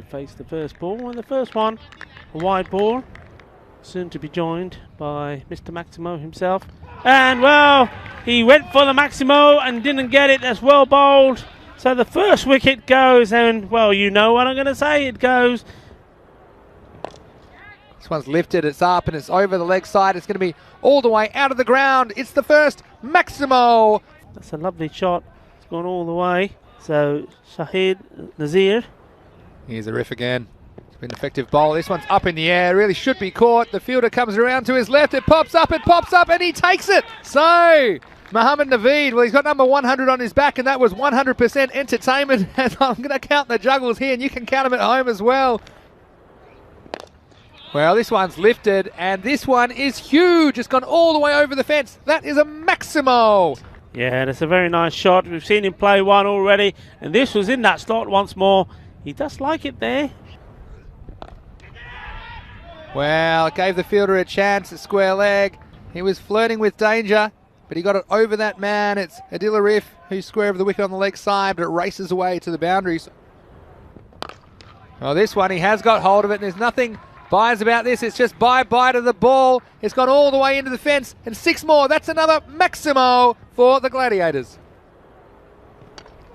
to face the first ball. And the first one, a wide ball, soon to be joined by Mr. Maximo himself. And, well, he went for the Maximo and didn't get it. That's well bowled. So the first wicket goes, and, well, you know what I'm going to say. It goes. This one's lifted, it's up, and it's over the leg side. It's going to be all the way out of the ground. It's the first Maximo. That's a lovely shot. It's gone all the way. So Shahid Nazir. Here's the riff again. It's been an effective bowl. This one's up in the air. Really should be caught. The fielder comes around to his left. It pops up, and he takes it. So Mohammed Naveed, well, he's got number 100 on his back, and that was 100% entertainment. And I'm going to count the juggles here, and you can count them at home as well. Well, this one's lifted, and this one is huge. It's gone all the way over the fence. That is a Maximo. Yeah, that's a very nice shot. We've seen him play one already, and this was in that slot once more. He does like it there. Well, it gave the fielder a chance at square leg. He was flirting with danger, but he got it over that man. It's Adil Arif who's square of the wicket on the leg side, but it races away to the boundaries. Well, this one, he has got hold of it, and there's nothing buys about this. It's just bye-bye to the ball. It's gone all the way into the fence, and 6 more. That's another Maximo for the Gladiators.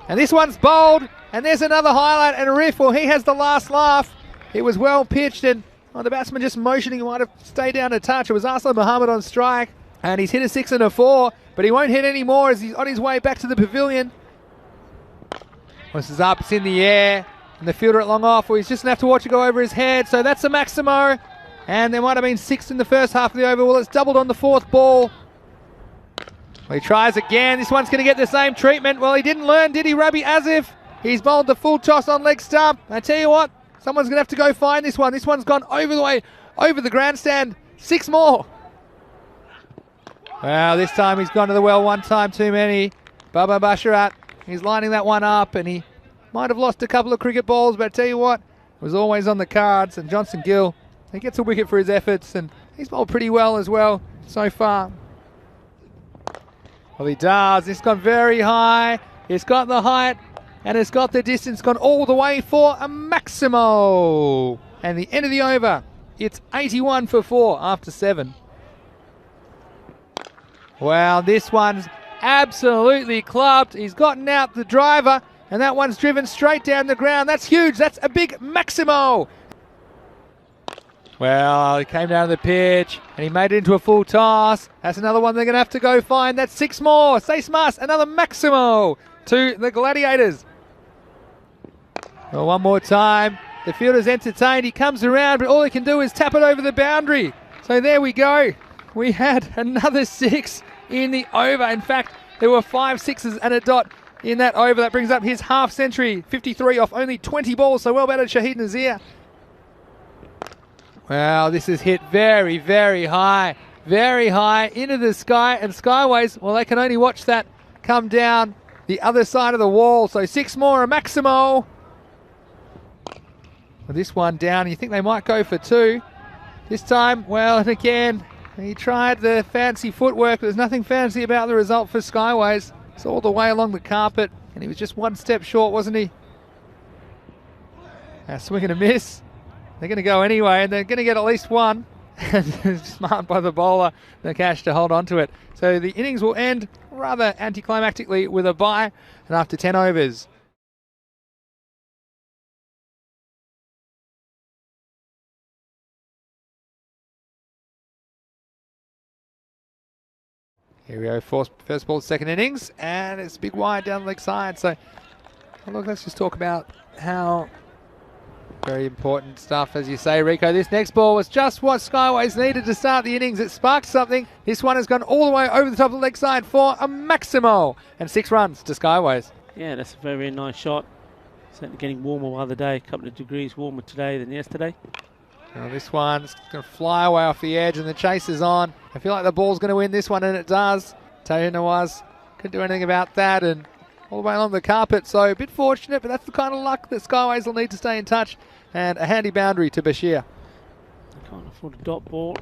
And this one's bowled, and there's another highlight, and Arif, well, he has the last laugh. It was well pitched, and the batsman just motioning. He might have stayed down a touch. It was Aslam Muhammad on strike, and he's hit a 6 and a 4, but he won't hit any more as he's on his way back to the pavilion. This is up, it's in the air. And the fielder at long off, well, he's just going to have to watch it go over his head. So that's a Maximo. And there might have been 6 in the first half of the over. Well, it's doubled on the 4th ball. Well, he tries again. This one's going to get the same treatment. Well, he didn't learn, did he, Rabi Azif? He's bowled the full toss on leg stump. I tell you what, someone's going to have to go find this one. This one's gone over the way, over the grandstand. 6 more. Well, this time he's gone to the well one time too many. Baba Basharat, he's lining that one up, and he might have lost a couple of cricket balls, but I tell you what, it was always on the cards. And Johnson Gill, he gets a wicket for his efforts, and he's bowled pretty well as well so far. Well, he does. It's gone very high. It's got the height, and it's got the distance, gone all the way for a Maximo. And the end of the over, it's 81 for 4 after 7. Well, this one's absolutely clubbed. He's gotten out the driver, and that one's driven straight down the ground. That's huge. That's a big Maximo. Well, he came down to the pitch, and he made it into a full toss. That's another one they're going to have to go find. That's 6 more. Say smas, another Maximo to the Gladiators. Well, one more time. The fielder's entertained. He comes around, but all he can do is tap it over the boundary. So there we go. We had another 6 in the over. In fact, there were 5 sixes and a dot in that over. That brings up his half century, 53 off only 20 balls, so well batted Shahid Nazir. Well, this is hit very, very high into the sky, and Skyways, well, they can only watch that come down the other side of the wall. So 6 more, a Maximo. With this one down, you think they might go for 2. This time, well, and again, he tried the fancy footwork. There's nothing fancy about the result for Skyways. It's all the way along the carpet, and he was just 1 step short, wasn't he? Swing and a miss. They're going to go anyway, and they're going to get at least 1. Smart by the bowler, Nakash, to hold on to it. So the innings will end rather anticlimactically with a bye, and after 10 overs. Here we go, first ball, second innings, and it's a big wide down the leg side. So, look, let's just talk about how very important stuff, as you say, Rico. This next ball was just what Skyways needed to start the innings. It sparked something. This one has gone all the way over the top of the leg side for a Maximo, and 6 runs to Skyways. Yeah, that's a very, very nice shot. Certainly getting warmer by the day, a couple of degrees warmer today than yesterday. Now this one's going to fly away off the edge, and the chase is on. I feel like the ball's going to win this one, and it does. Taylor Nawaz couldn't do anything about that, and all the way along the carpet. So a bit fortunate, but that's the kind of luck that Skyways will need to stay in touch. And a handy boundary to Bashir. Can't afford a dot ball.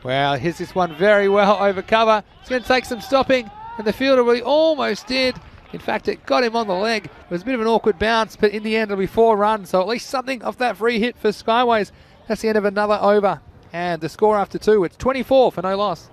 Well, hits this one very well over cover. It's going to take some stopping, and the fielder really almost did. In fact, it got him on the leg. It was a bit of an awkward bounce, but in the end, it'll be 4 runs. So at least something off that free hit for Skyways. That's the end of another over. And the score after 2, it's 24 for no loss.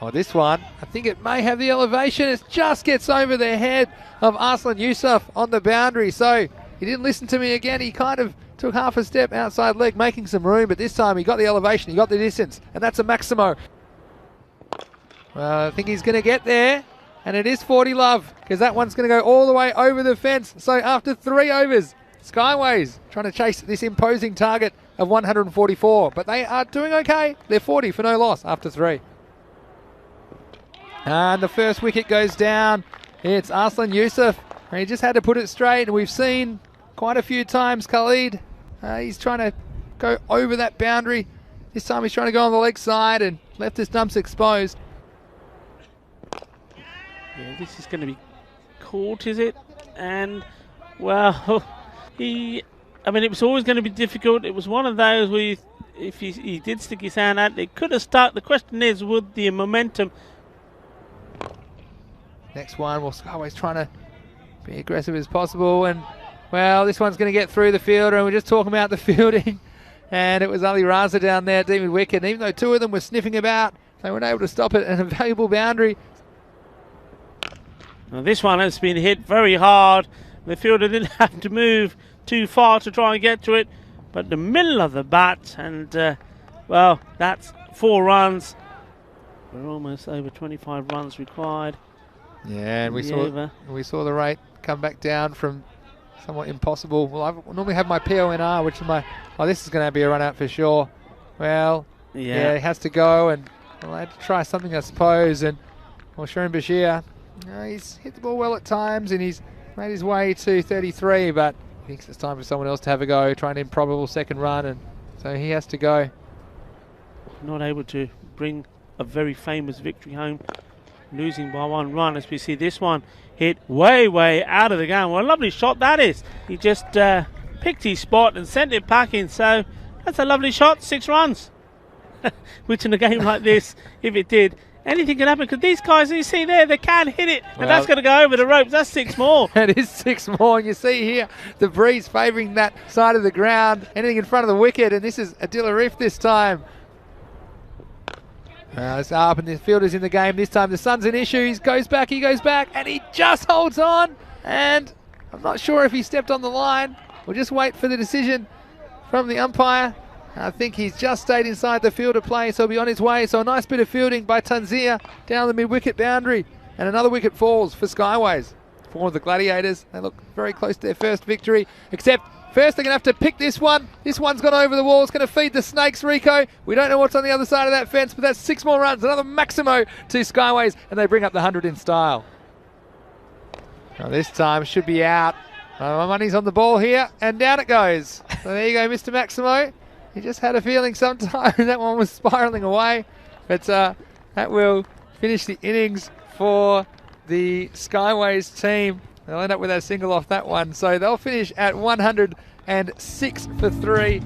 Oh, this one, I think it may have the elevation. It just gets over the head of Arslan Yusuf on the boundary. So he didn't listen to me again. He kind of took half a step outside leg, making some room. But this time he got the elevation, he got the distance. And that's a Maximo. Well, I think he's going to get there. And it is 40 love, because that one's going to go all the way over the fence. So after 3 overs, Skyways trying to chase this imposing target of 144. But they are doing okay. They're 40 for no loss after 3. And the first wicket goes down. It's Arslan Yusuf. He just had to put it straight. And we've seen quite a few times Khalid. He's trying to go over that boundary. This time he's trying to go on the leg side and left his stumps exposed. Yeah, this is going to be caught, is it? And, well, it was always going to be difficult. It was one of those where if he did stick his hand out, it could have stuck. The question is, would the momentum... Next one, well, Skyways trying to be aggressive as possible. And, well, this one's going to get through the fielder. And we're just talking about the fielding. And it was Ali Raza down there, Demon Wicket. And even though 2 of them were sniffing about, they weren't able to stop it. And a valuable boundary. Now this one has been hit very hard. The fielder didn't have to move too far to try and get to it, but the middle of the bat, and well, that's 4 runs. We're almost over 25 runs required. Yeah, and we saw the rate come back down from somewhat impossible. Well, I normally have my PONR, which is my... Oh, this is going to be a run out for sure. Well, yeah, he has to go, and well, I had to try something, I suppose. And well, Sharon Bashir, he's hit the ball well at times, and he's made his way to 33, but he thinks it's time for someone else to have a go, try an improbable second run, and so he has to go. Not able to bring a very famous victory home, losing by 1 run, as we see this one hit way out of the game. What a lovely shot that is. He just picked his spot and sent it packing, so that's a lovely shot, 6 runs. Which in a game like this, if it did, anything can happen, because these guys, you see there, they can hit it, and that's going to go over the ropes. That's 6 more. It is 6 more, and you see here the breeze favouring that side of the ground, anything in front of the wicket, and this is Adil Arif this time. It's up, and the fielder's in the game this time. The sun's an issue. He goes back, and he just holds on, and I'm not sure if he stepped on the line. We'll just wait for the decision from the umpire. I think he's just stayed inside the fielder play, so he'll be on his way. So a nice bit of fielding by Tanzia down the mid-wicket boundary. And another wicket falls for Skyways. For the Gladiators, they look very close to their first victory. Except first they're going to have to pick this one. This one's gone over the wall. It's going to feed the Snakes, Rico. We don't know what's on the other side of that fence, but that's 6 more runs. Another Maximo to Skyways, and they bring up the 100 in style. Now this time should be out. My money's on the ball here, and down it goes. So there you go, Mr. Maximo. He just had a feeling sometime that one was spiralling away. But that will finish the innings for the Skyways team. They'll end up with a single off that one. So they'll finish at 106 for 3.